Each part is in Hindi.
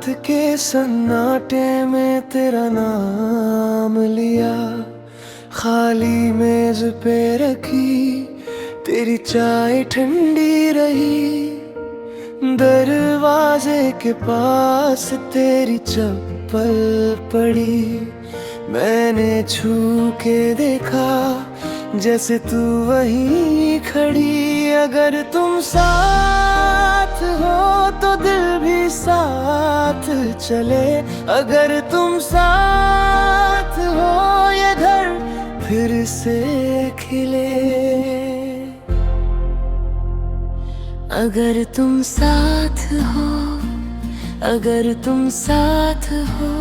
रात के सन्नाटे में तेरा नाम लिया, खाली मेज पे रखी तेरी चाय ठंडी रही। दरवाजे के पास तेरी चप्पल पड़ी, मैंने छू के देखा जैसे तू वहीं खड़ी। अगर तुम साथ हो तो दिल भी साथ चले, अगर तुम साथ हो ये घर फिर से खिले। अगर तुम साथ हो, अगर तुम साथ हो,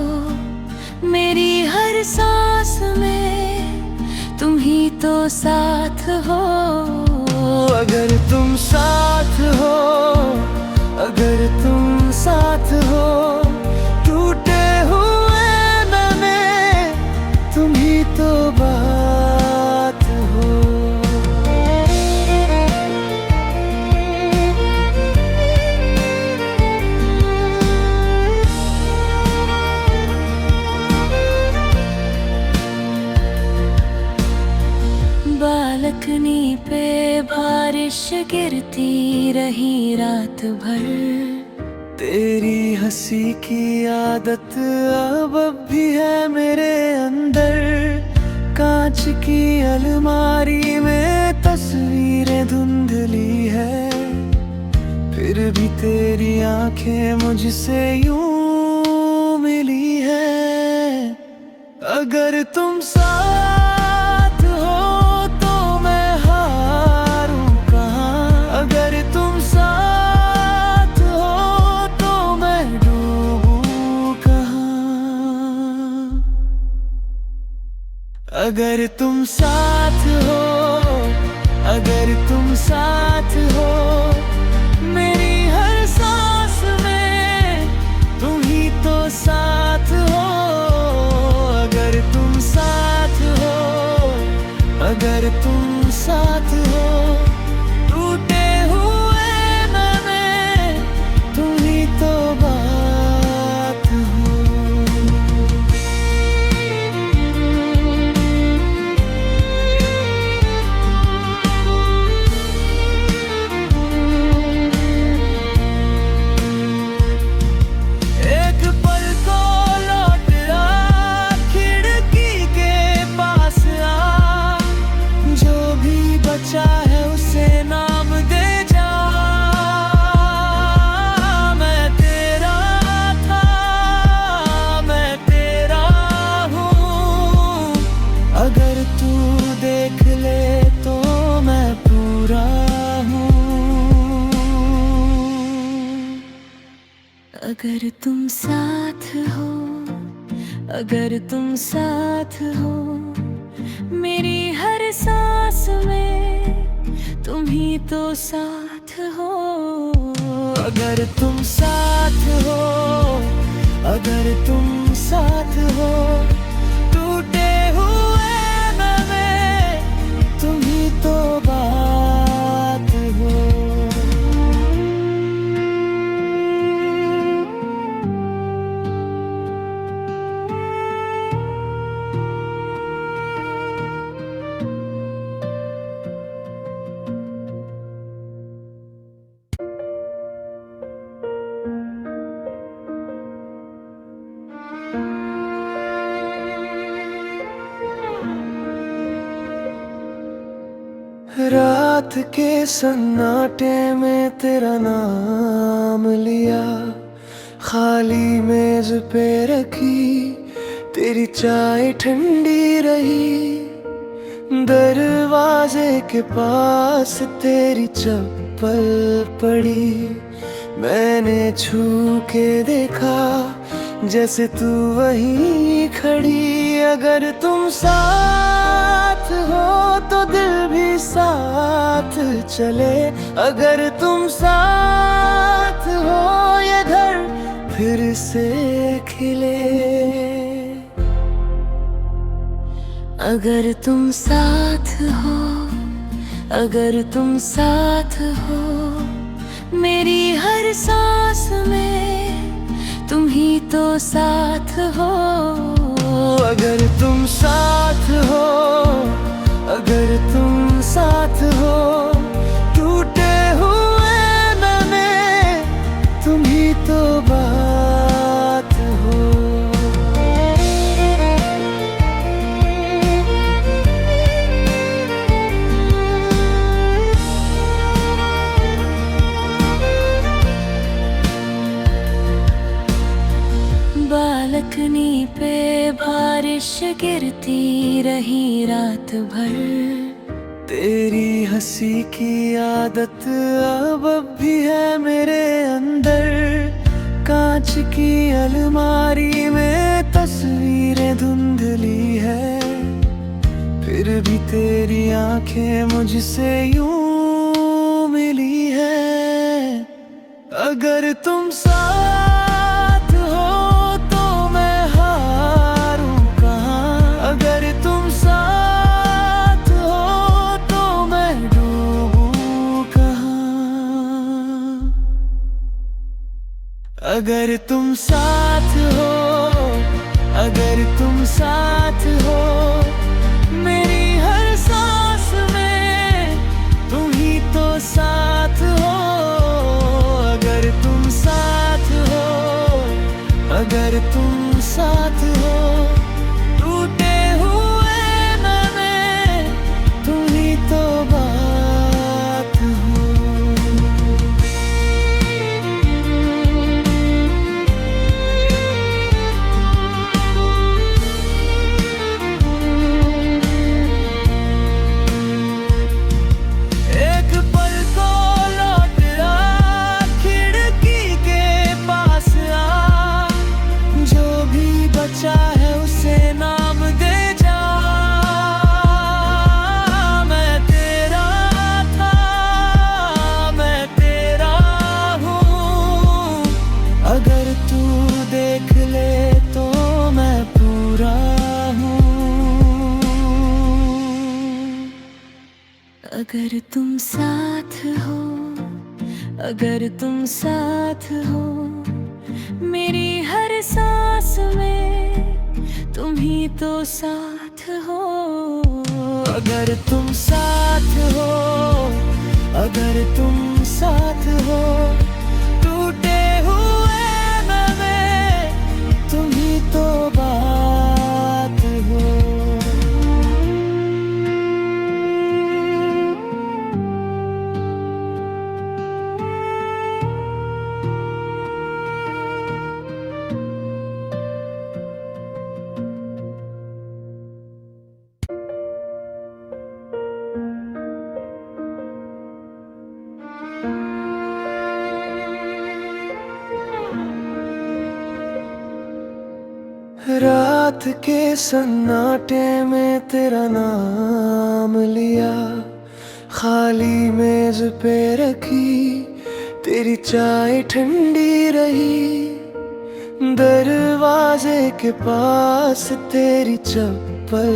मेरी हर सांस में तुम ही तो साथ हो। अगर तुम साथ हो, अगर तुम साथ हो, टूटे हुए में तुम ही तो बात हो। बालकनी पे बारिश गिरती रही रात भर, तेरी हंसी की आदत अब भी है मेरे अंदर। कांच की अलमारी में तस्वीरें धुंधली है, फिर भी तेरी आंखें मुझसे यूं मिली है। अगर तुम साथ हो तो मैं हारूं कहाँ, अगर तुम साथ हो तो मैं डूबूं कहाँ। अगर तुम साथ हो, अगर तुम साथ हो, मेरी हर सांस में तुम ही तो साथ हो। अगर तुम साथ हो, अगर तुम साथ हो, टूटे हुए में तुम ही तो बात हो। एक पल को लौट आ, खिड़की के पास आ, जो भी बचा है उसे नाम दे जा। मैं तेरा था, मैं तेरा हूँ, अगर तू देख ले तो मैं पूरा हूँ। अगर तुम साथ हो, अगर तुम साथ हो, मेरी हर सांस में तुम ही तो साथ हो। अगर तुम साथ हो, अगर तुम साथ हो, टूटे हुए में तुम ही तो बात हो। रात के सन्नाटे में तेरा नाम लिया, खाली मेज पे रखी तेरी चाय ठंडी रही। दरवाजे के पास तेरी चप्पल पड़ी, मैंने छू के देखा जैसे तू वहीं खड़ी। अगर तुम साथ हो तो दिल भी साथ चले, अगर तुम साथ हो ये घर फिर से खिले। अगर तुम साथ हो, अगर तुम साथ हो, मेरी हर सांस में तुम ही तो साथ हो। अगर तुम साथ हो, अगर तुम साथ हो, टूटे हुए में तुम ही तो बात हो। बालकनी पे बारिश गिरती रही रात भर, तेरी हंसी की आदत अब भी है मेरे अंदर। कांच की अलमारी में तस्वीरें धुंधली है, फिर भी तेरी आंखें मुझसे यूं मिली है। अगर तुम साथ हो तो मैं हारूं कहाँ, अगर तुम साथ हो तो मैं डूबूं कहाँ। अगर तुम साथ हो, अगर तुम साथ हो, मेरी हर सांस में तुम ही तो साथ हो। अगर तुम साथ हो, अगर तुम साथ हो, टूटे हुए में तुम ही तो बात हो। एक पल को लौट आ, खिड़की के पास आ, जो भी बचा है उसे नाम दे जा। मैं तेरा था, मैं तेरा हूँ, अगर तू देख ले तो मैं पूरा हूँ। अगर तुम साथ हो, अगर तुम साथ हो, मेरी हर सांस में तुम ही तो साथ हो। अगर तुम साथ हो, अगर तुम साथ हो, टूटे हुए में तुम ही तो बात हो। रात के सन्नाटे में तेरा नाम लिया, खाली मेज पे रखी तेरी चाय ठंडी रही। दरवाजे के पास तेरी चप्पल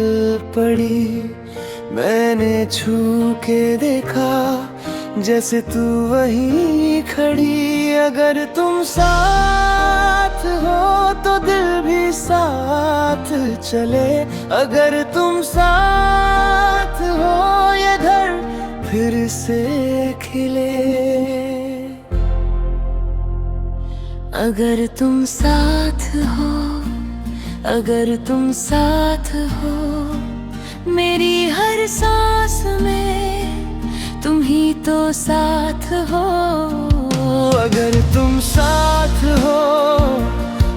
पड़ी, मैंने छू के देखा जैसे तू वहीं खड़ी। अगर तुम साथ हो तो दिल भी साथ चले, अगर तुम साथ हो ये घर फिर से खिले। अगर तुम साथ हो, अगर तुम साथ हो, मेरी हर सांस में तुम ही तो साथ हो। अगर तुम साथ हो,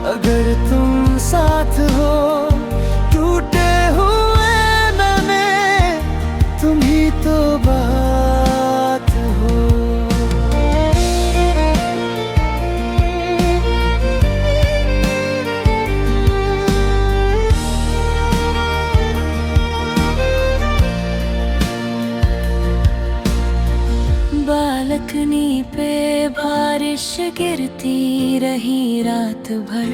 अगर तुम साथ हो, टूटे हुए में तुम ही तो बात हो। बालकनी पे बारिश गिरती रही रात भर,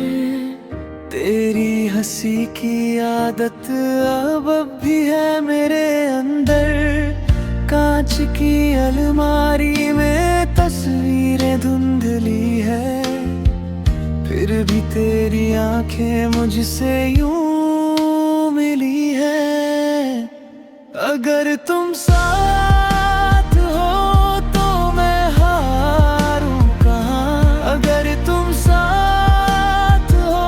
तेरी हंसी की आदत अब भी है मेरे अंदर। कांच की अलमारी में तस्वीरें धुंधली है, फिर भी तेरी आंखें मुझसे यूं मिली है। अगर तुम साथ हो तो मैं हारूं कहाँ, अगर तुम साथ हो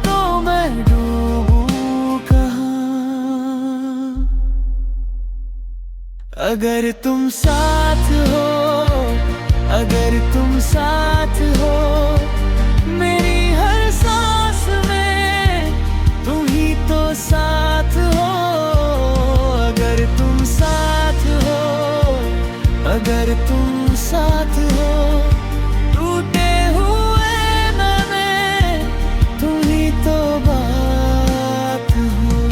तो मैं डूबूं कहाँ। अगर तुम साथ हो, अगर तुम साथ हो, मेरी हर सांस में तुम ही तो साथ हो। अगर तुम साथ हो, अगर तुम साथ हो, टूटे हुए में तुम ही तो बात हो।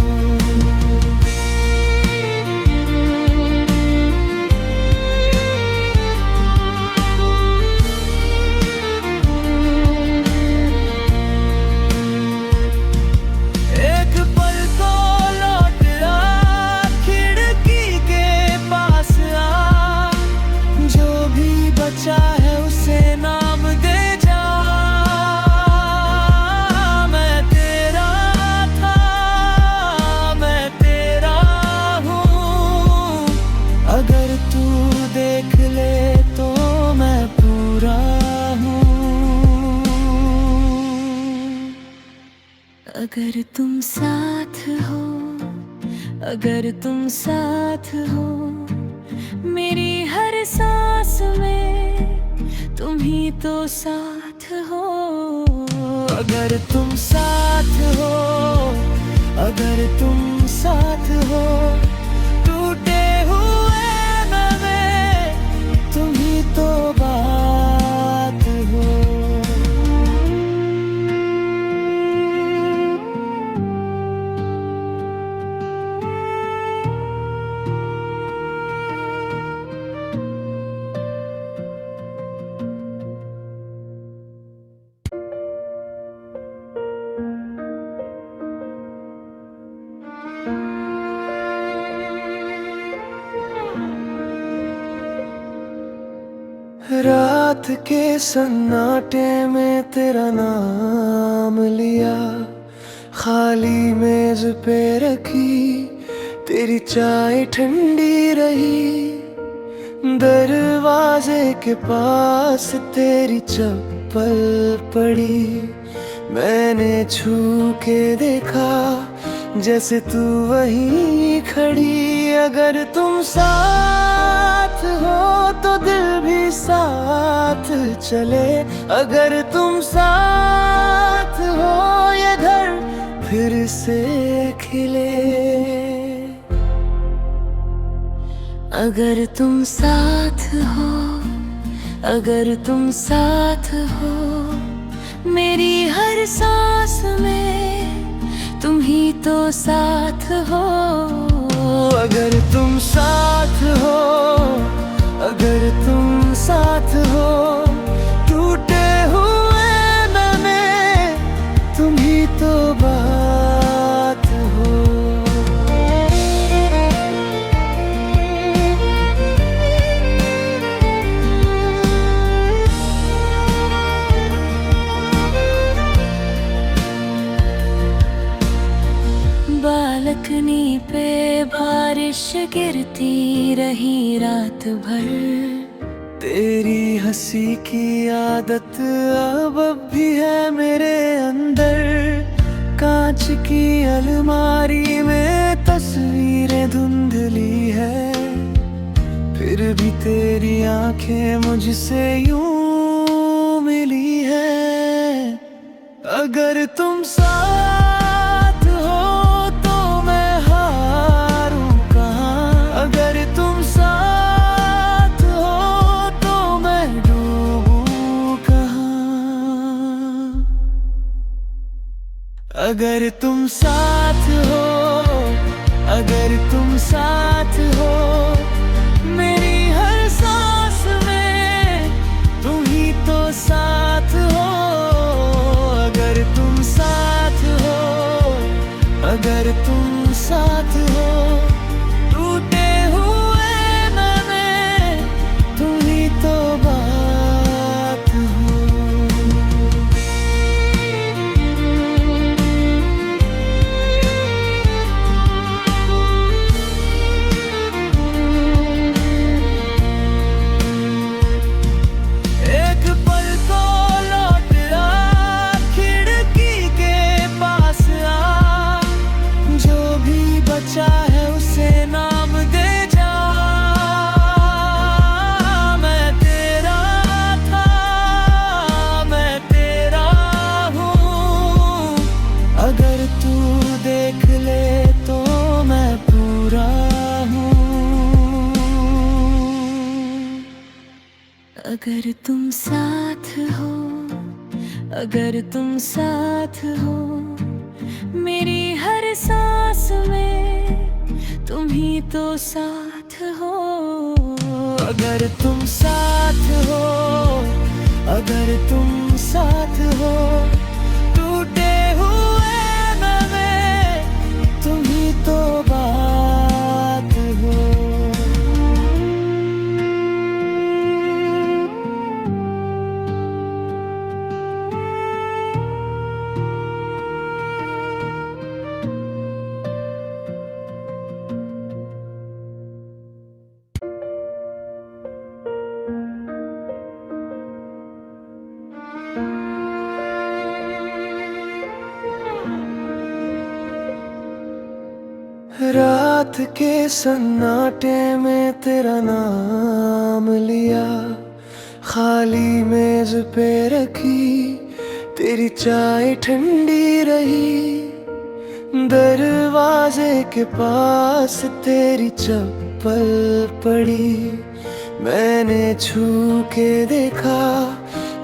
एक पल को लौट आ, खिड़की के पास आ, जो भी बचा है उसे नाम दे जा। मैं तेरा था, मैं तेरा हूँ, अगर तू देख ले तो मैं पूरा हूँ। अगर तुम साथ हो, अगर तुम साथ हो, मेरी हर सांस में तुम ही तो साथ हो। अगर तुम साथ हो, अगर तुम साथ हो, टूटे हुए में तुम ही तो बात हो। रात के सन्नाटे में तेरा नाम लिया, खाली मेज पे रखी तेरी चाय ठंडी रही। दरवाजे के पास तेरी चप्पल पड़ी, मैंने छू के देखा जैसे तू वहीं खड़ी। अगर तुम साथ हो तो दिल भी साथ चले, अगर तुम साथ हो ये घर फिर से खिले। अगर तुम साथ हो, अगर तुम साथ हो, मेरी हर सांस में तुम ही तो साथ हो। अगर तुम साथ हो, अगर तुम साथ हो, टूटे हुए में तुम ही तो बात हो। बालकनी पे बारिश गिरती रही रात भर, तेरी हंसी की आदत अब भी है मेरे अंदर। कांच की अलमारी में तस्वीरें धुंधली है, फिर भी तेरी आंखें मुझसे यूं मिली है। अगर तुम साथ हो तो मैं हारूं कहाँ, अगर तुम साथ हो तो मैं डूबूं कहाँ। अगर तुम साथ हो, अगर तुम साथ हो, मेरी हर सांस में तुम ही तो साथ हो। अगर तुम साथ हो, अगर तुम साथ हो, टूटे हुए में तुम ही तो बात हो। अगर तुम साथ हो, अगर तुम साथ हो, मेरी हर सांस में तुम ही तो साथ हो। अगर तुम साथ हो, अगर तुम साथ हो, टूटे हुए में तुम ही तो बात हो। रात के सन्नाटे में तेरा नाम लिया, खाली मेज पे रखी तेरी चाय ठंडी रही, दरवाजे के पास तेरी चप्पल पड़ी, मैंने छू के देखा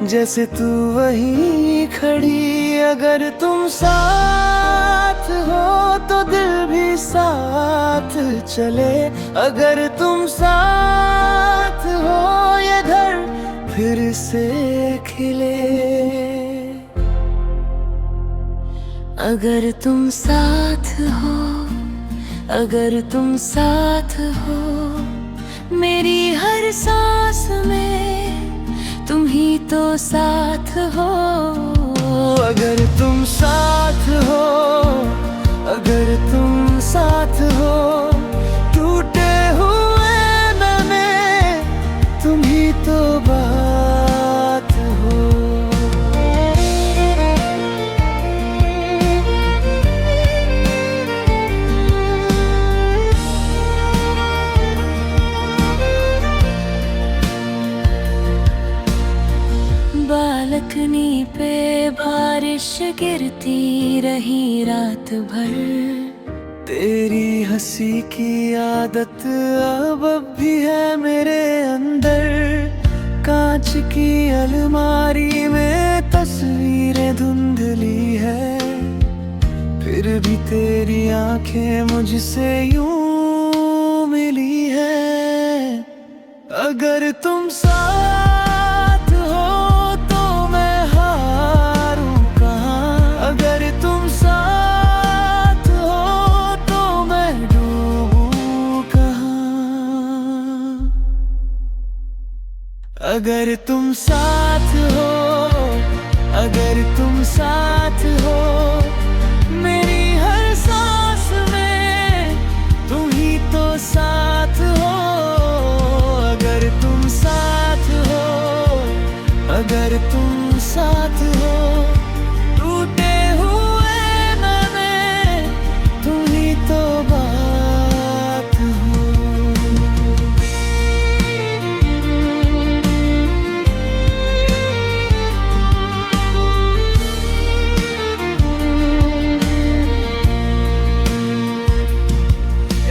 जैसे तू वहीं खड़ी। अगर तुम साथ हो तो दिल भी साथ चले, अगर तुम साथ हो ये घर फिर से खिले। अगर तुम साथ हो, अगर तुम साथ हो, मेरी हर सांस में तुम ही तो साथ हो। अगर तुम साथ हो, अगर तुम साथ हो, टूटे हुए में तुम ही तो बात हो। बालकनी पे बारिश गिरती रही रात भर, तेरी हंसी की आदत अब भी है मेरे अंदर, कांच की अलमारी में तस्वीरें धुंधली है, फिर भी तेरी आंखें मुझसे यूं मिली है। अगर तुम साथ हो तो मैं हारूं कहाँ, अगर तुम साथ हो तो मैं डूबूं कहाँ। अगर तुम साथ हो, अगर तुम साथ हो, मेरी हर सांस में तुम ही तो साथ हो। अगर तुम साथ हो, अगर तुम साथ हो, टूटे हुए में तुम ही तो बात हो।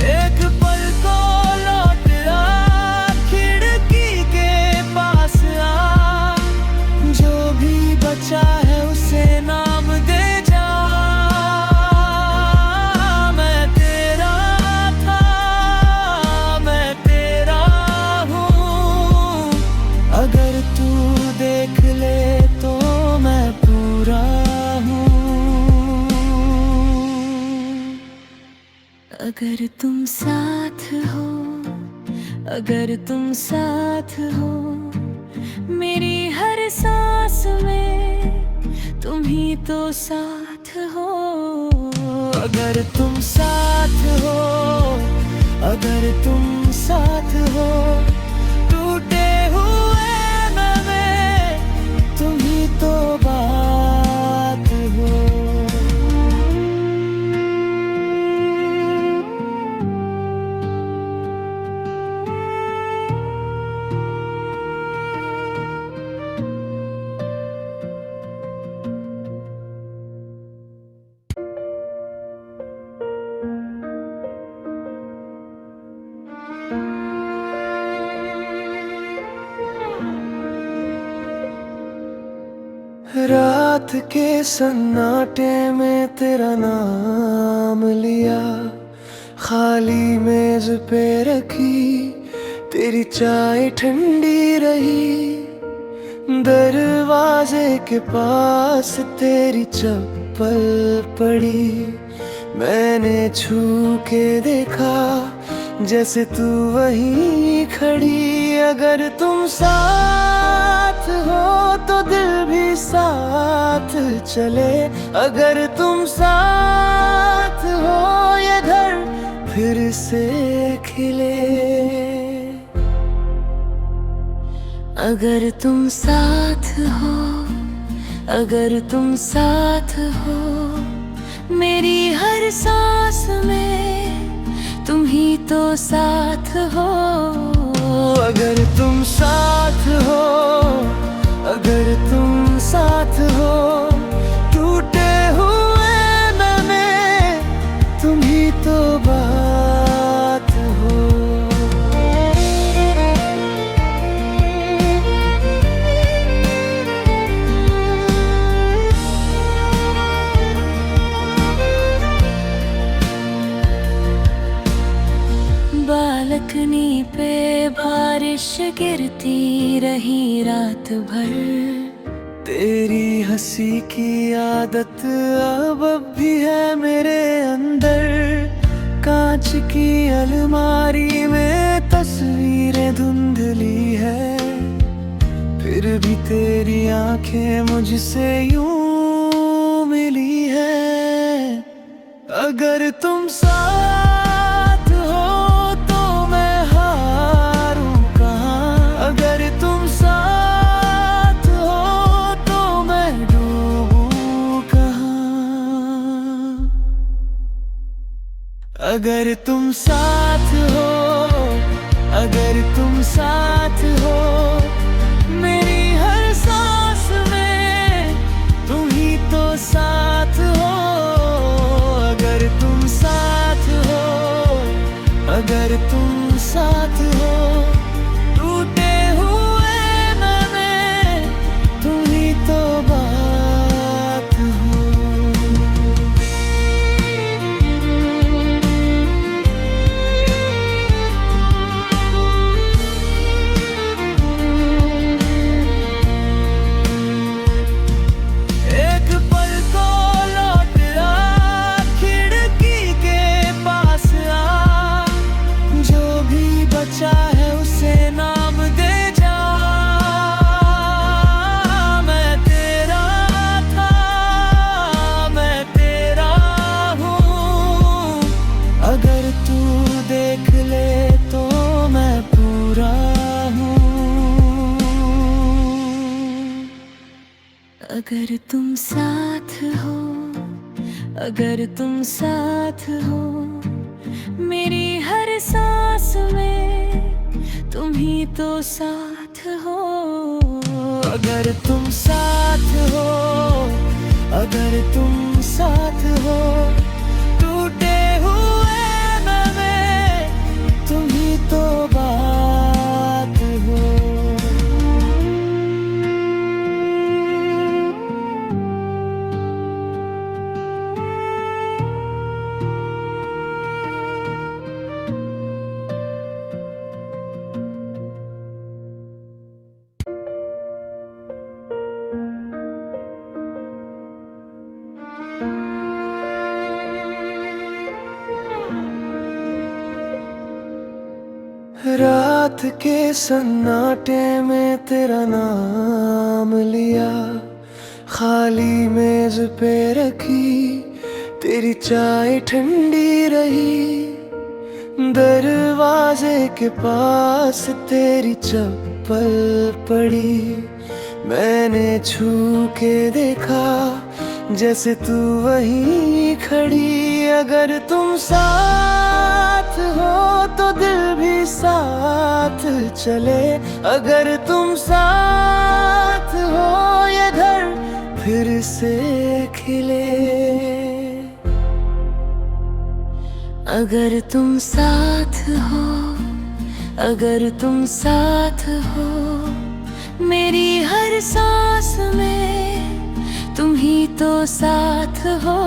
एक पल को लौट आ, खिड़की के पास आ, जो भी बचा है उसे नाम दे जा। मैं तेरा था, मैं तेरा हूँ, अगर तू देख ले तो मैं पूरा हूँ। अगर तुम साथ हो, अगर तुम साथ हो, मेरी हर सांस में तुम ही तो साथ हो। अगर तुम साथ हो, अगर तुम साथ हो, टूटे हुए में तुम ही तो बात हो। रात के सन्नाटे में तेरा नाम लिया, खाली मेज पे रखी तेरी चाय ठंडी रही, दरवाजे के पास तेरी चप्पल पड़ी, मैंने छू के देखा जैसे तू वहीं खड़ी। अगर तुम साथ हो तो दिल भी साथ चले, अगर तुम साथ हो ये घर फिर से खिले। अगर तुम साथ हो, अगर तुम साथ हो, मेरी हर सांस में तुम ही तो साथ हो। अगर तुम साथ हो, अगर तुम साथ हो, टूटे हुए में तुम ही तो बात हो। बालकनी पे बारिश गिरती रही रात भर, तेरी हंसी की आदत अब भी है मेरे अंदर, कांच की अलमारी में तस्वीरें धुंधली है, फिर भी तेरी आंखें मुझसे यूं मिली है। अगर तुम साथ हो तो मैं हारूं कहाँ, अगर तुम साथ हो तो मैं डूबूं कहाँ। अगर तुम साथ हो, अगर तुम साथ हो, मेरी हर सांस में तुम ही तो साथ हो। अगर तुम साथ हो, अगर तुम साथ हो, टूटे हुए में तुम ही तो बात हो। एक पल को लौट आ, खिड़की के पास आ, जो भी बचा है उसे नाम दे जा। मैं तेरा था, मैं तेरा हूँ, अगर तू देख ले तो मैं पूरा हूँ। अगर तुम साथ हो, अगर तुम साथ हो, मेरी हर सांस में तुम ही तो साथ हो। अगर तुम साथ हो, अगर तुम साथ हो, टूटे हुए में तुम ही तो बात हो। रात के सन्नाटे में तेरा नाम लिया, खाली मेज पे रखी तेरी चाय ठंडी रही, दरवाजे के पास तेरी चप्पल पड़ी, मैंने छू के देखा जैसे तू वहीं खड़ी। अगर तुम साथ हो तो दिल भी साथ चले, अगर तुम साथ हो ये घर फिर से खिले। अगर तुम साथ हो, अगर तुम साथ हो, मेरी हर सांस में तुम ही तो साथ हो।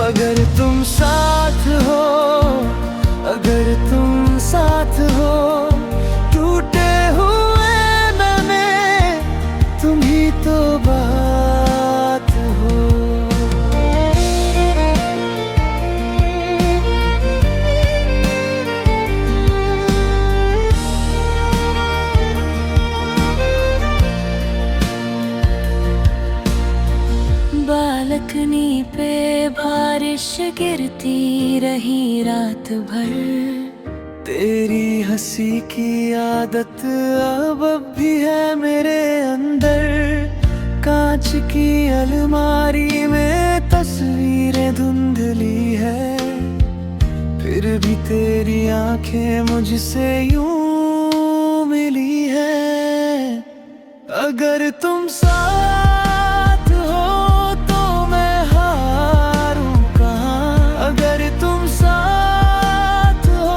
अगर तुम साथ हो, अगर तुम साथ हो, टूटे हुए में तुम ही तो बात हो। बालकनी पे बारिश गिरती रही रात भर, तेरी हंसी की आदत अब भी है मेरे अंदर। कांच की अलमारी में तस्वीरें धुंधली है, फिर भी तेरी आंखें मुझसे यूं मिली है। अगर तुम साथ हो तो मैं हारूं कहाँ, अगर तुम साथ हो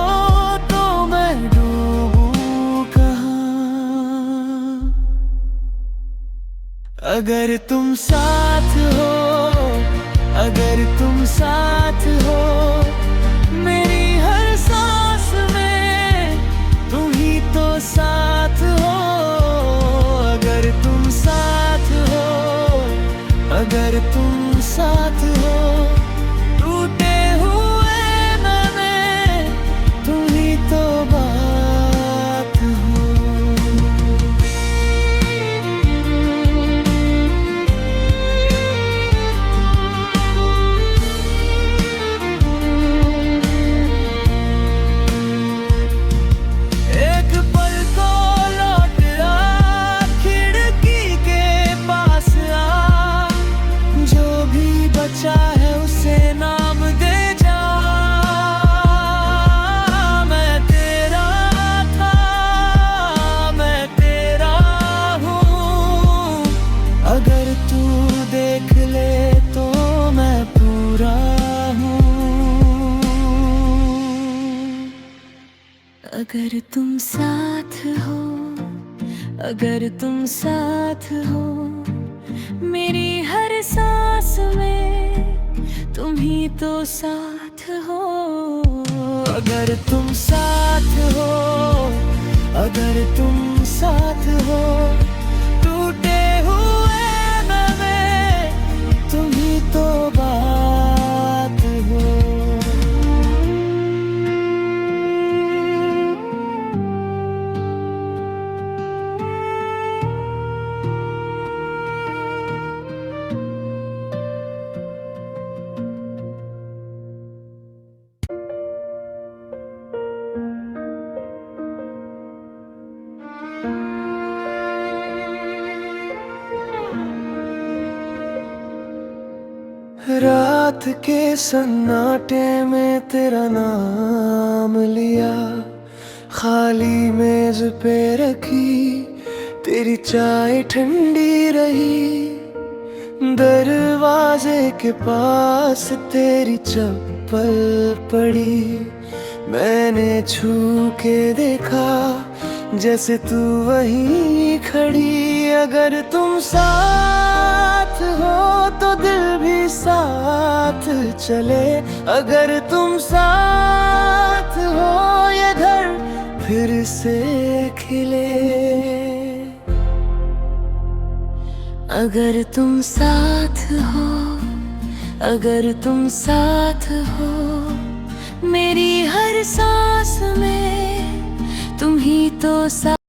तो मैं डूबूं कहाँ। अगर तुम साथ हो, अगर तुम साथ हो, मेरी हर सांस में तुम ही तो साथ हो। अगर तुम साथ हो, अगर तुम साथ हो, टूटे हुए में तुम ही तो बात हो। एक पल को लौट आ, खिड़की के पास आ, जो भी बचा है उसे नाम दे जा। मैं तेरा था, मैं तेरा हूँ, अगर तू देख ले तो मैं पूरा हूँ। अगर तुम साथ हो, अगर तुम साथ हो, मेरी हर सांस में तुम ही तो साथ हो। अगर तुम साथ हो, अगर तुम साथ हो, टूटे हुए में तुम ही तो बात हो। रात के सन्नाटे में तेरा नाम लिया, खाली मेज पे रखी तेरी चाय ठंडी रही। दरवाजे के पास तेरी चप्पल पड़ी, मैंने छू के देखा जैसे तू वहीं खड़ी। अगर तुम साथ हो तो दिल भी साथ चले, अगर तुम साथ हो ये घर फिर से खिले। अगर तुम साथ हो, अगर तुम साथ हो, मेरी हर सांस में तुम ही तो साथ